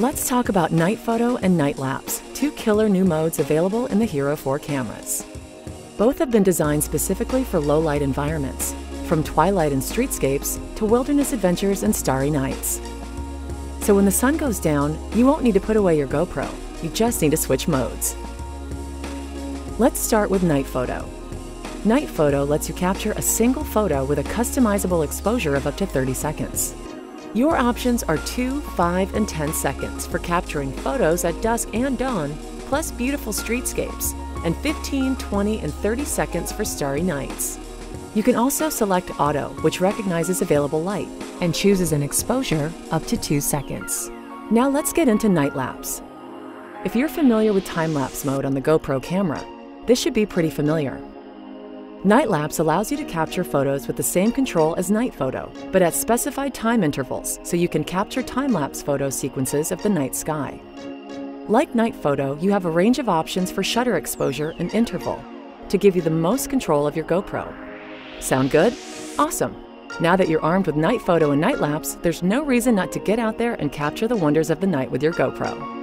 Let's talk about Night Photo and Night Lapse, two killer new modes available in the Hero 4 cameras. Both have been designed specifically for low-light environments, from twilight and streetscapes to wilderness adventures and starry nights. So when the sun goes down, you won't need to put away your GoPro. You just need to switch modes. Let's start with Night Photo. Night Photo lets you capture a single photo with a customizable exposure of up to 30 seconds. Your options are 2, 5, and 10 seconds for capturing photos at dusk and dawn, plus beautiful streetscapes, and 15, 20, and 30 seconds for starry nights. You can also select Auto, which recognizes available light and chooses an exposure up to 2 seconds. Now let's get into Night Lapse. If you're familiar with time-lapse mode on the GoPro camera, this should be pretty familiar. Night Lapse allows you to capture photos with the same control as Night Photo, but at specified time intervals, so you can capture time-lapse photo sequences of the night sky. Like Night Photo, you have a range of options for shutter exposure and interval to give you the most control of your GoPro. Sound good? Awesome! Now that you're armed with Night Photo and Night Lapse, there's no reason not to get out there and capture the wonders of the night with your GoPro.